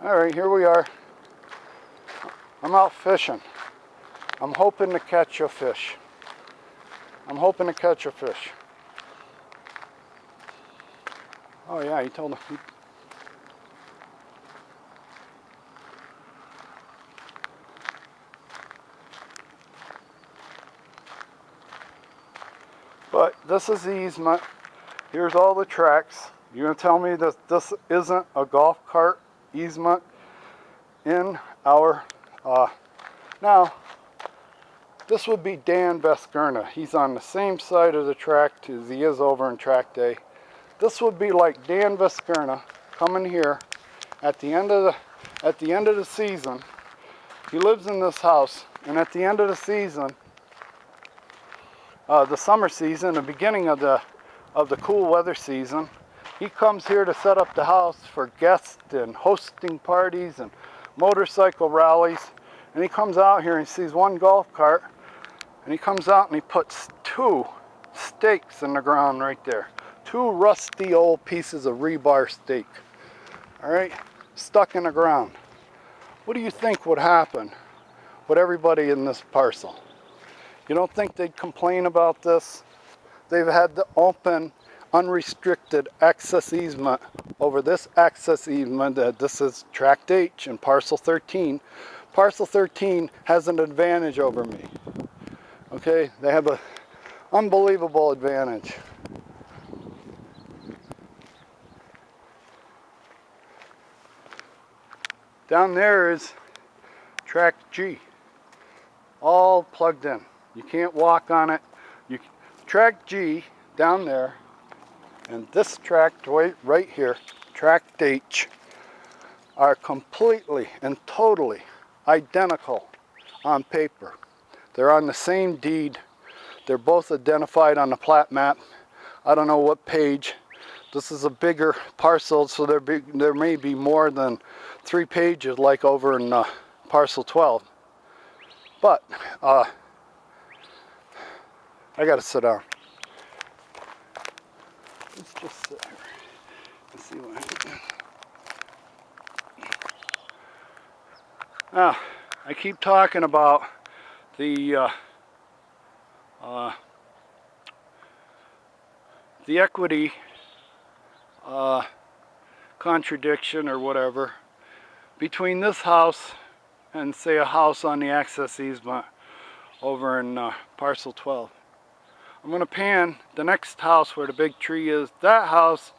Alright, here we are. I'm out fishing. I'm hoping to catch a fish. Oh yeah, he told me. But this is the easement. Here's all the tracks. You're going to tell me that this isn't a golf cart easement in our... now, this would be Dan Veskerna. He's on the same side of the tract as he is over in Tract A. This would be like Dan Veskerna coming here at the end of the season. He lives in this house, and at the end of the season, the summer season, the beginning of the cool weather season, he comes here to set up the house for guests and hosting parties and motorcycle rallies. And he comes out here and he sees one golf cart, and he comes out and he puts 2 stakes in the ground right there. 2 rusty old pieces of rebar stake. All right, stuck in the ground. What do you think would happen with everybody in this parcel? You don't think they'd complain about this? They've had the open, unrestricted access easement over this access easement. This is Tract H and Parcel 13. Parcel 13 has an advantage over me. Okay, they have an unbelievable advantage. Down there is Tract G, all plugged in. You can't walk on it. Tract G down there, and this tract right here, Tract H, are completely and totally identical on paper. They're on the same deed. They're both identified on the plat map. I don't know what page. This is a bigger parcel, so there may be more than 3 pages like over in Parcel 12. But I gotta sit down. Let's just sit here and see what happens. Now, I keep talking about the equity contradiction or whatever between this house and say a house on the access easement over in Parcel 12. I'm going to pan the next house where the big tree is. That house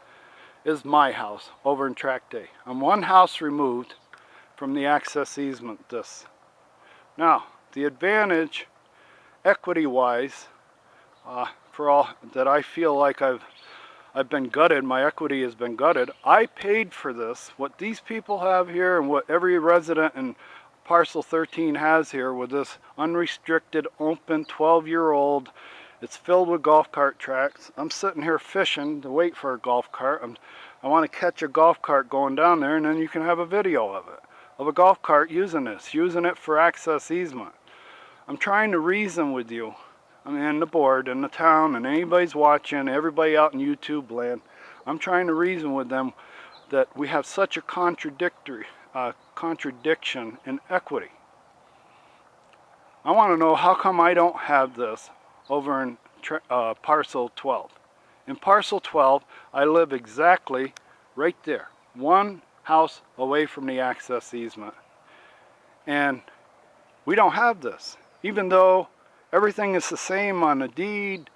is my house over in Tract A. I'm 1 house removed from the access easement. Now, the advantage equity-wise for all that I feel like I've been gutted, my equity has been gutted. I paid for this. What these people have here and what every resident in Parcel 13 has here with this unrestricted, open, 12-year-old, it's filled with golf cart tracks. I'm sitting here fishing to wait for a golf cart. I want to catch a golf cart going down there, and then you can have a video of it, of a golf cart using it for access easement. I'm trying to reason with you. I mean, and the board and the town and anybody's watching, everybody out in YouTube land. I'm trying to reason with them that we have such a contradiction in equity. I want to know how come I don't have this over in Parcel 12. In Parcel 12, I live exactly right there, 1 house away from the access easement. And we don't have this, even though everything is the same on the deed,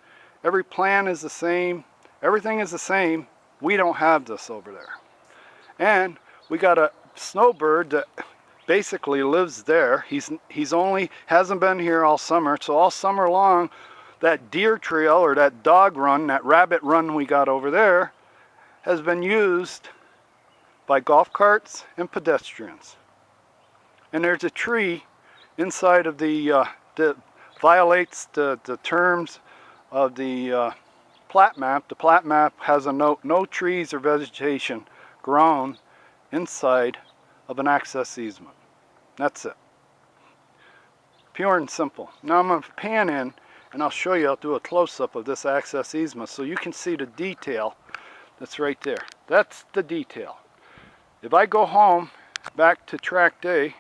every plan is the same, everything is the same. We don't have this over there. And we got a snowbird that basically lives there. He's only hasn't been here all summer, so all summer long that deer trail or that dog run, that rabbit run we got over there has been used by golf carts and pedestrians. And there's a tree inside of the that violates the terms of the plat map. The plat map has a note: no trees or vegetation grown inside of an access easement. That's it. Pure and simple. Now I'm going to pan in and I'll show you, I'll do a close-up of this access easement so you can see the detail that's right there. That's the detail. If I go home back to Tract A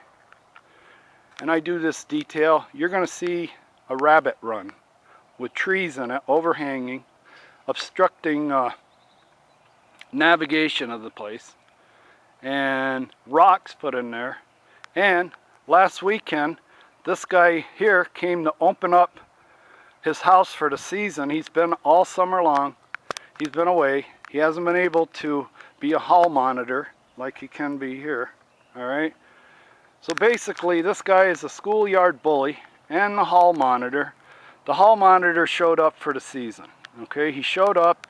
and I do this detail, you're going to see a rabbit run with trees in it overhanging, obstructing navigation of the place, and rocks put in there. And last weekend this guy here came to open up his house for the season. He's been all summer long. He's been away. He hasn't been able to be a hall monitor like he can be here. Alright, so basically this guy is a schoolyard bully and the hall monitor. The hall monitor showed up for the season. Okay, he showed up,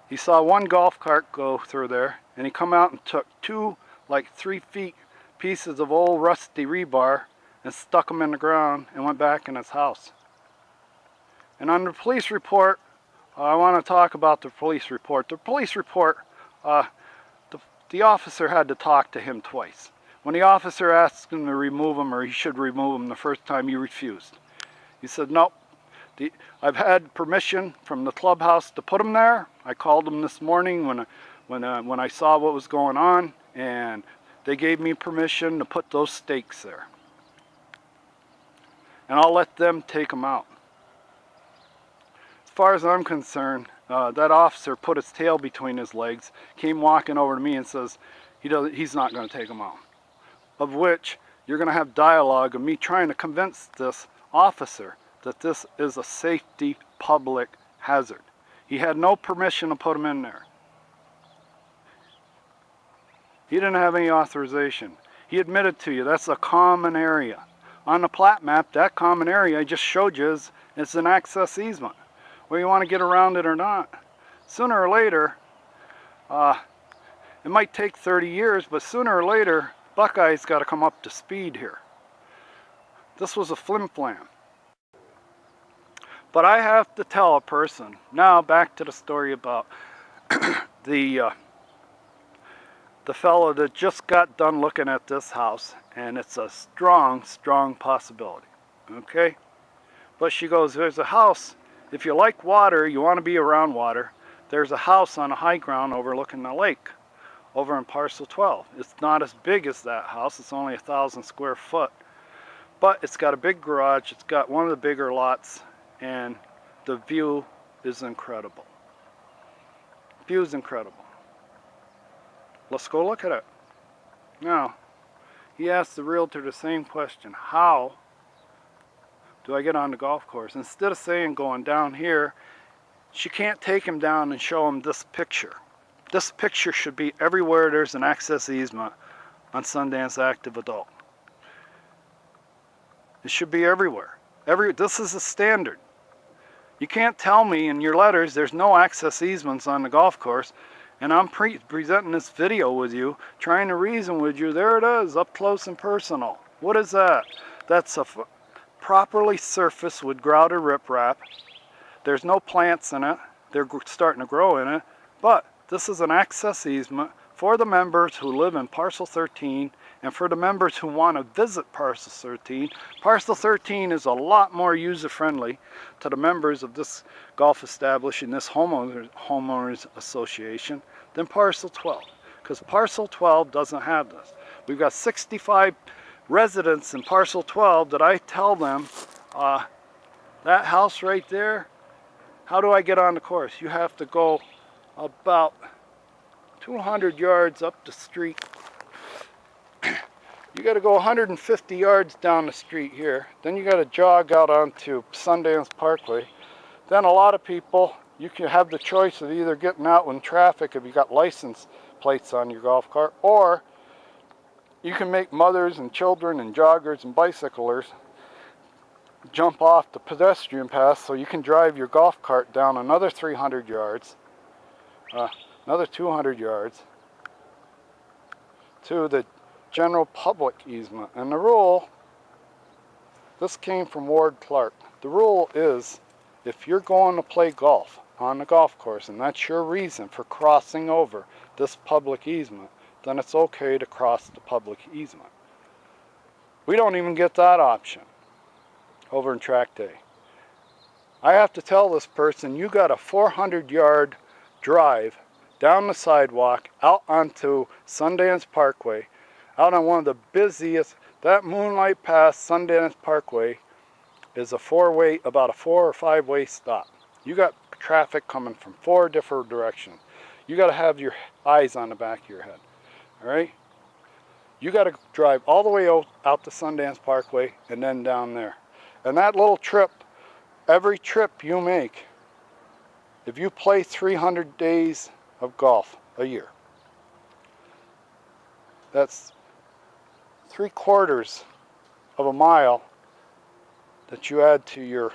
he saw one golf cart go through there, and he come out and took two like 3 feet pieces of old rusty rebar and stuck them in the ground and went back in his house. And on the police report, I want to talk about the police report. The police report, the officer had to talk to him twice. When the officer asked him to remove him, or he should remove him the first time, he refused. He said, nope, I've had permission from the clubhouse to put him there. I called him this morning when I saw what was going on, and they gave me permission to put those stakes there. And I'll let them take them out. As far as I'm concerned, that officer put his tail between his legs, came walking over to me and says he's not going to take them out. Of which you're going to have dialogue of me trying to convince this officer that this is a safety public hazard. He had no permission to put them in there. He didn't have any authorization. He admitted to you that's a common area. On the plat map, that common area I just showed you is an access easement. Whether you want to get around it or not. Sooner or later, it might take 30 years, but sooner or later, Buckeye's got to come up to speed here. This was a flim-flam. But I have to tell a person, now back to the story about the fellow that just got done looking at this house, and it's a strong, strong possibility, okay? But she goes, there's a house, if you like water, you want to be around water, there's a house on a high ground overlooking the lake, over in parcel 12. It's not as big as that house, it's only 1,000 square foot, but it's got a big garage, it's got one of the bigger lots, and the view is incredible. View is incredible. Let's go look at it. Now, he asked the realtor the same question. How do I get on the golf course? Instead of saying going down here, she can't take him down and show him this picture. This picture should be everywhere there's an access easement on Sundance Active Adult. It should be everywhere. This is a standard. You can't tell me in your letters there's no access easements on the golf course, and I'm presenting this video with you, trying to reason with you. There it is, up close and personal. What is that? That's a properly surfaced with grouted riprap. There's no plants in it. They're starting to grow in it. But this is an access easement for the members who live in Parcel 13 and for the members who want to visit Parcel 13. Parcel 13 is a lot more user-friendly to the members of this golf establishment, this homeowners association, than Parcel 12. Because Parcel 12 doesn't have this. We've got 65 residents in Parcel 12 that I tell them, that house right there, how do I get on the course? You have to go about 200 yards up the street. You got to go 150 yards down the street here. Then you got to jog out onto Sundance Parkway. Then a lot of people, you can have the choice of either getting out in traffic if you got license plates on your golf cart, or you can make mothers and children and joggers and bicyclers jump off the pedestrian path so you can drive your golf cart down another 300 yards, another 200 yards to the general public easement. And the rule, this came from Ward Clark, the rule is if you're going to play golf on the golf course and that's your reason for crossing over this public easement, then it's okay to cross the public easement. We don't even get that option over in Tract A. I have to tell this person, you got a 400-yard drive down the sidewalk out onto Sundance Parkway, out on one of the busiest. That Moonlight Pass Sundance Parkway is about a 4 or 5 way stop. You got traffic coming from 4 different directions. You got to have your eyes on the back of your head. All right? You got to drive all the way out to Sundance Parkway and then down there. And that little trip, every trip you make, if you play 300 days of golf a year, that's 3/4 of a mile that you add to your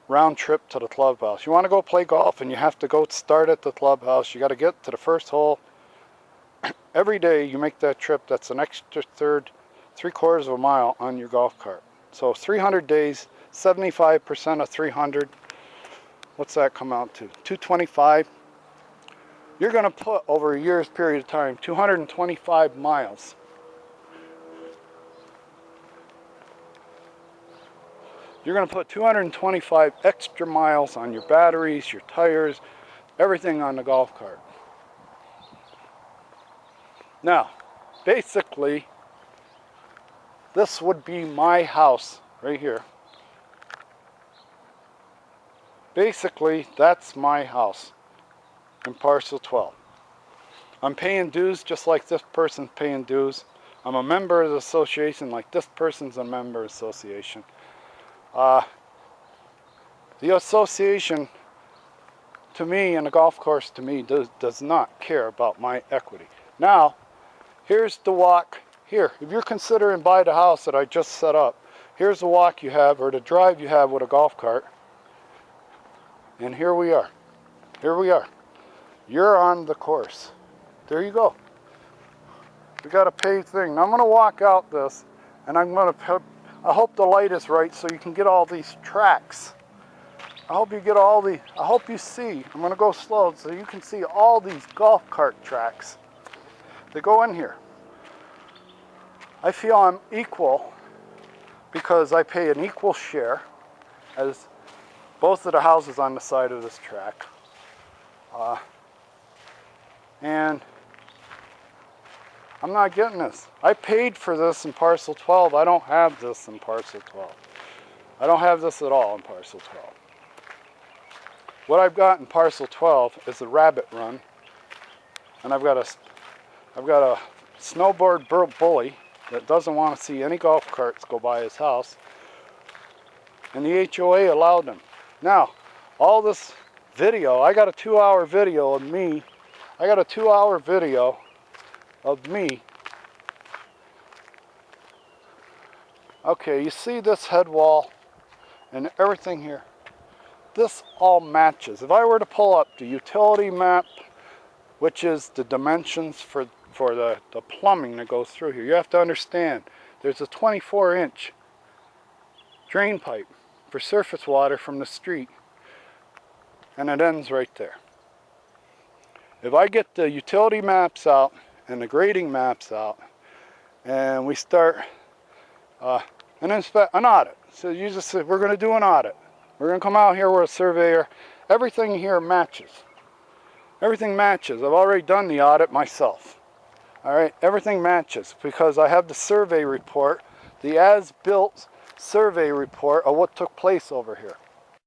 round trip to the clubhouse. You want to go play golf and you have to go start at the clubhouse. You got to get to the first hole. Every day you make that trip, that's an extra 3/4 of a mile on your golf cart. So 300 days, 75% of 300, what's that come out to? 225. You're going to put, over a year's period of time, 225 miles. You're going to put 225 extra miles on your batteries, your tires, everything on the golf cart. Now, basically, this would be my house right here. Basically, that's my house in parcel 12. I'm paying dues just like this person's paying dues. I'm a member of the association like this person's a member of the association. The association, to me, and the golf course to me, does not care about my equity. Now, here's the walk here. If you're considering buy the house that I just set up, here's the walk you have, or the drive you have with a golf cart. And here we are. Here we are. You're on the course. There you go. We got a paved thing. Now I'm going to walk out this, and I'm going to put, I hope the light is right so you can get all these tracks. I hope you get all the, I hope you see, I'm going to go slow so you can see all these golf cart tracks. They go in here. I feel I'm equal because I pay an equal share as both of the houses on the side of this track. And I'm not getting this. I paid for this in parcel 12. I don't have this in parcel 12. I don't have this at all in parcel 12. What I've got in parcel 12 is a rabbit run, and I've got a snowboard bully that doesn't want to see any golf carts go by his house, and the HOA allowed them. Now, all this video, I got a 2-hour video of me. I got a 2-hour video of me. Okay, you see this head wall and everything here. This all matches. If I were to pull up the utility map, which is the dimensions for the plumbing that goes through here, you have to understand there's a 24-inch drain pipe for surface water from the street, and it ends right there. If I get the utility maps out and the grading maps out, and we start an audit. So you just say, we're going to do an audit. We're going to come out here with a surveyor. Everything here matches. Everything matches. I've already done the audit myself. All right, everything matches because I have the survey report, the as-built survey report of what took place over here.